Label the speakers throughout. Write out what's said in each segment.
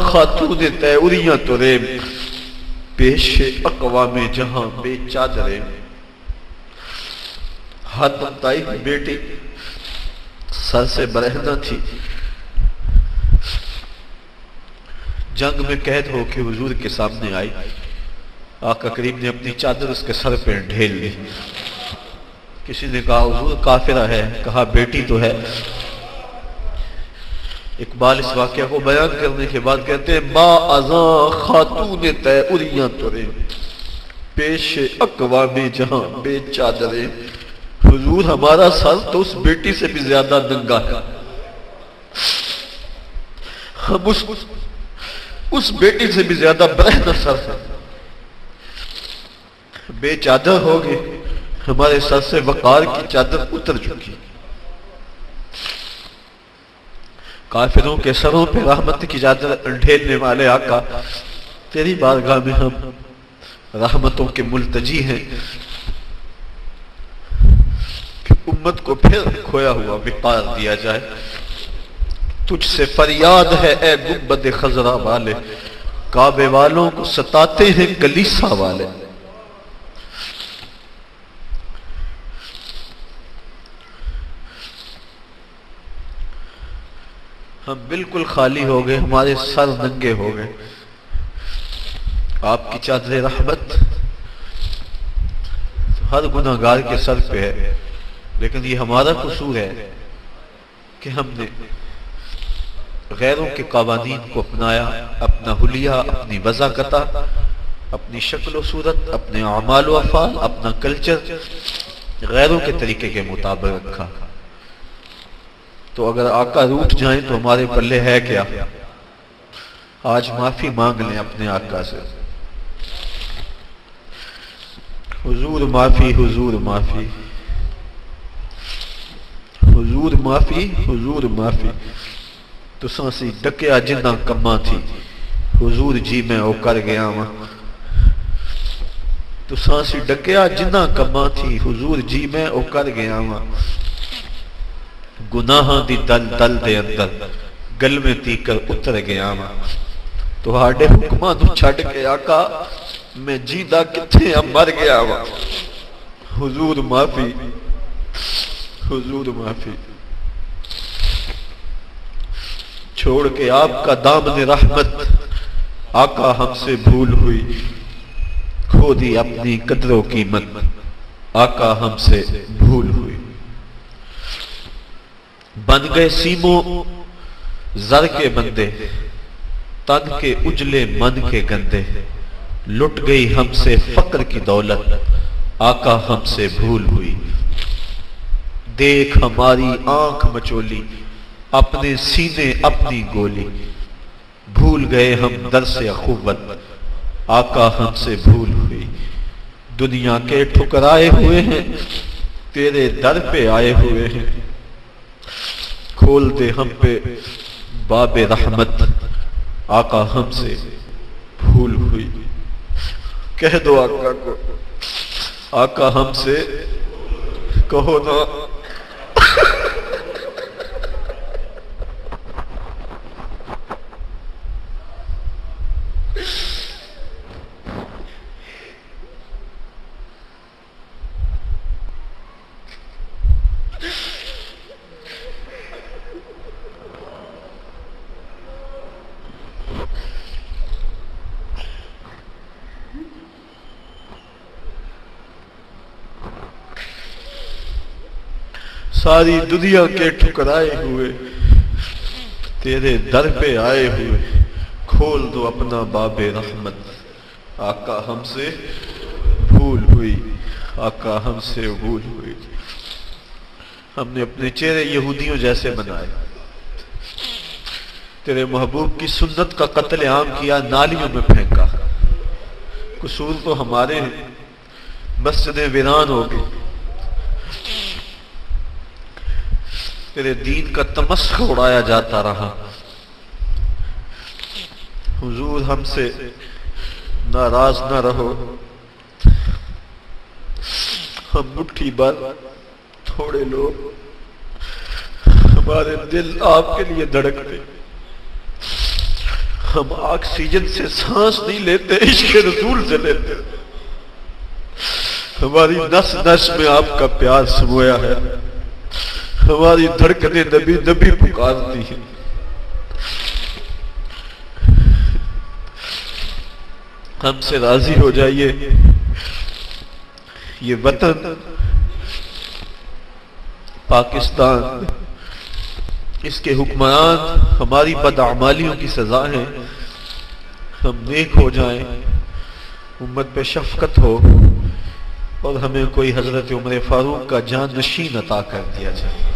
Speaker 1: خاتون تیوریاں ترے پیش اقوام جہاں بے چادرے. حاتم طائی کی بیٹی سر سے برہنہ تھی، جنگ میں قید ہو کے حضور کے سامنے آئی. آقا کریم نے اپنی چادر اس کے سر پہ ڈھیل لی. کسی نے کہا حضور کافرہ ہے، کہا بیٹی تو ہے. اقبال اس واقعہ کو بیان کرنے کے بعد کہتے ہیں ما ازاں خاتون تیوریاں ترے پیش اقوام جہاں بے چادرے. حضور ہمارا سر تو اس بیٹی سے بھی زیادہ ننگا ہے، ہم اس بیٹی سے بھی زیادہ برہنہ سر ہے. بے چادر ہو گئے، ہمارے سر سے وقار کی چادر اتر چکی. کافروں کے سروں پہ رحمت کی چادر ڈھیلنے والے آقا، تیری بارگاہ میں ہم رحمتوں کے ملتجی ہیں کہ امت کو پھر کھویا ہوا وقار دیا جائے. تجھ سے فریاد ہے اے گنبد خضرا والے، کعبے والوں کو ستاتے ہیں کلیسا والے. ہم بالکل خالی ہو گئے، ہمارے سر ننگے ہو گئے. آپ کی چادر رحمت ہر گناہ گار کے سر پہ ہے، لیکن یہ ہمارا قصور ہے کہ ہم نے غیروں کے قوانین کو اپنایا. اپنا حلیہ، اپنی وضاقتہ، اپنی شکل و صورت، اپنے اعمال و افعال، اپنا کلچر غیروں کے طریقے کے مطابق رکھا. تو اگر آقا روٹھ جائیں تو ہمارے پلے ہے کیا؟ آج معافی مانگ لیں اپنے آقا سے. حضور معافی، حضور معافی، حضور معافی، حضور معافی. تو سانسی ڈکیا جنہ کماں تھی، حضور جی میں او کر گیا ہاں. تو سانسی ڈکیا جنہ کماں تھی، حضور جی میں او کر گیا ہاں. گناہاں دی دل دل دے اندر گل میں تیکر اتر گیا ہاں. تو ہاڑے حکماں تو چھڑ کے آقا میں جیندہ کتھے مر گیا ہاں. حضور معافی، حضور معافی. چھوڑ کے آپ کا دامن رحمت آقا ہم سے بھول ہوئی. کھو دی اپنی قدر و قیمت آقا ہم سے بھول ہوئی. بن گئے سیموں زر کے بندے، تن کے اجلے من کے گندے. لٹ گئی ہم سے فقر کی دولت آقا ہم سے بھول ہوئی. دیکھ ہماری آنکھ مچولی، اپنے سینے اپنی گولی. بھول گئے ہم درس اخوت آقا ہم سے بھول ہوئی. دنیا کے ٹھکرائے ہوئے ہیں، تیرے در پہ آئے ہوئے ہیں. کھول دے ہم پہ باب رحمت آقا ہم سے بھول ہوئی. کہہ دو آقا کو، آقا ہم سے کہو نا. ساری دنیا کے ٹھکرائے ہوئے تیرے در پہ آئے ہوئے. کھول دو اپنا باب رحمت آقا ہم سے بھول ہوئی، آقا ہم سے بھول ہوئی. ہم نے اپنے چہرے یہودیوں جیسے بنائے. تیرے محبوب کی سنت کا قتل عام کیا، نالیوں میں پھینکا. قصور تو ہمارے مسجدیں ویران ہو گئی. تیرے دین کا تمسخ اڑایا جاتا رہا. حضور ہم سے ناراض نہ رہو. ہم مٹھی بھر تھوڑے لوگ، ہمارے دل آپ کے لیے دھڑکتے. ہم آکسیجن سے سانس نہیں لیتے، عشق رسول سے لیتے۔ ہماری نس نس میں آپ کا پیار سمویا ہے، ہماری دھڑکنیں نبی نبی پکارتی ہیں۔ ہم سے راضی ہو جائیے۔ یہ وطن پاکستان، اس کے حکمران ہماری بدعمالیوں کی سزا ہے۔ ہم نیک ہو جائیں، امت پہ شفقت ہو، اور ہمیں کوئی حضرت عمر فاروق کا جان نشین عطا کر دیا جائے۔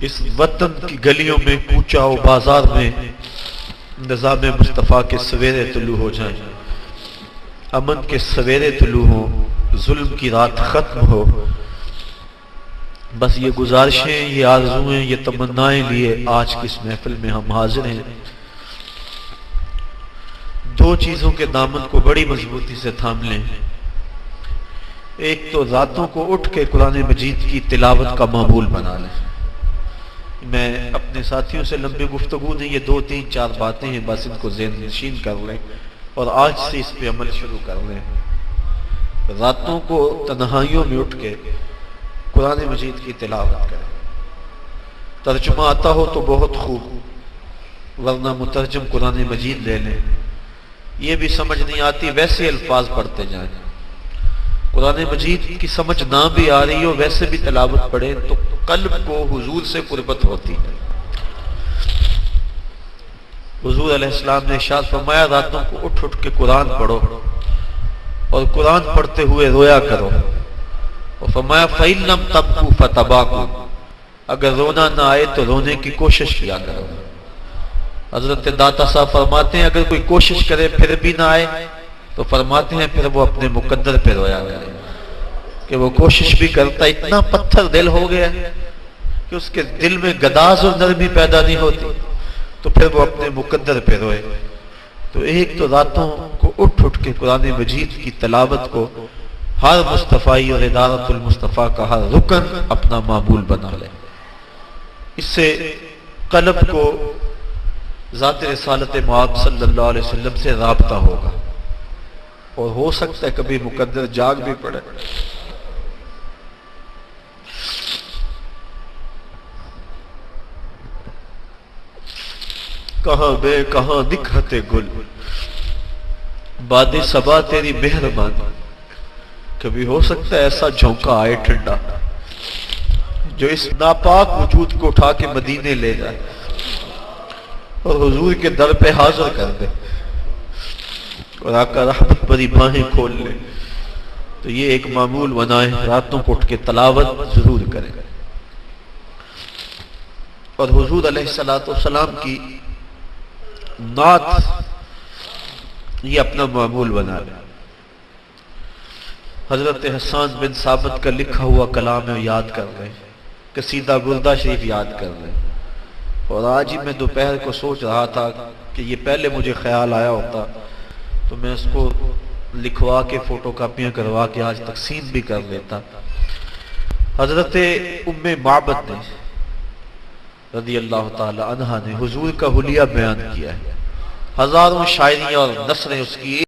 Speaker 1: اس وطن کی گلیوں میں، کوچہ و بازار میں نظام مصطفیٰ کے سویرے طلوع ہو جائیں، امن کے سویرے طلوع ہوں، ظلم کی رات ختم ہو۔ بس یہ گزارشیں، یہ آرزویں، یہ تمنائیں لیے آج کی اس محفل میں ہم حاضر ہیں۔ دو چیزوں کے دامن کو بڑی مضبوطی سے تھام لیں۔ ایک تو راتوں کو اٹھ کے قرآن مجید کی تلاوت کا معمول بنا لیں۔ میں اپنے ساتھیوں سے لمبی گفتگو نہیں، یہ 2-3-4 باتیں ہیں، بس ان کو ذہن نشین کر لیں اور آج سے اس پہ عمل شروع کر لیں۔ راتوں کو تنہائیوں میں اٹھ کے قرآن مجید کی تلاوت کریں۔ ترجمہ آتا ہو تو بہت خوب، ورنہ مترجم قرآن مجید لے لیں۔ یہ بھی سمجھ نہیں آتی، ویسے الفاظ پڑھتے جائیں۔ قرآن مجید کی سمجھ نہ بھی آ رہی ہو، ویسے بھی تلاوت پڑھیں تو قلب کو حضور سے قربت ہوتی ہے۔ حضور علیہ السلام نے ارشاد فرمایا، راتوں کو اٹھ اٹھ کے قرآن پڑھو اور قرآن پڑھتے ہوئے رویا کرو، اور فرمایا فَإِن لَمْ تَبْكُوا فَتَبَاكُوا، اگر رونا نہ آئے تو رونے کی کوشش کیا کرو۔ حضرت داتا صاحب فرماتے ہیں اگر کوئی کوشش کرے پھر بھی نہ آئے تو فرماتے ہیں پھر وہ اپنے مقدر پہ رویا کرے، کہ وہ کوشش بھی کرتا، اتنا پتھر دل ہو گیا کہ اس کے دل میں گداز اور نرمی پیدا نہیں ہوتی، تو پھر وہ اپنے مقدر پہ روئے۔ تو ایک تو راتوں کو اٹھ اٹھ کے قرآن مجید کی تلاوت کو ہر مصطفی اور ادارت المصطفیٰ کا ہر رکن اپنا معمول بنا لے۔ اس سے قلب کو ذات رسالت مآب صلی اللہ علیہ وسلم سے رابطہ ہوگا، اور ہو سکتا ہے کبھی مقدر جاگ بھی پڑے۔ کہاں بے کہاں نکھتے گل، باد صبا تیری مہربانی، کبھی ہو سکتا ہے ایسا جھونکا آئے ٹھنڈا جو اس ناپاک وجود کو اٹھا کے مدینے لے جائے اور حضور کے در پہ حاضر کر دے، اور آقا رحمت بری باہیں کھول لے۔ تو یہ ایک معمول بنائے، راتوں کو اٹھ کے تلاوت ضرور کریں، اور حضور علیہ السلام کی نعت یہ اپنا معمول بنا لیں۔ حضرت حسان بن ثابت کا لکھا ہوا کلام ہے یاد کر لیں، قصیدہ بردہ شریف یاد کر لیں۔ اور آج ہی میں دوپہر کو سوچ رہا تھا کہ یہ پہلے مجھے خیال آیا ہوتا تو میں اس کو لکھوا کے فوٹو کاپیاں کروا کے آج تقسیم بھی کر لیتا۔ حضرت ام معبد نے رضی اللہ تعالی عنہا نے حضور کا حلیہ بیان کیا ہے، ہزاروں شاعریاں اور نثریں اس کی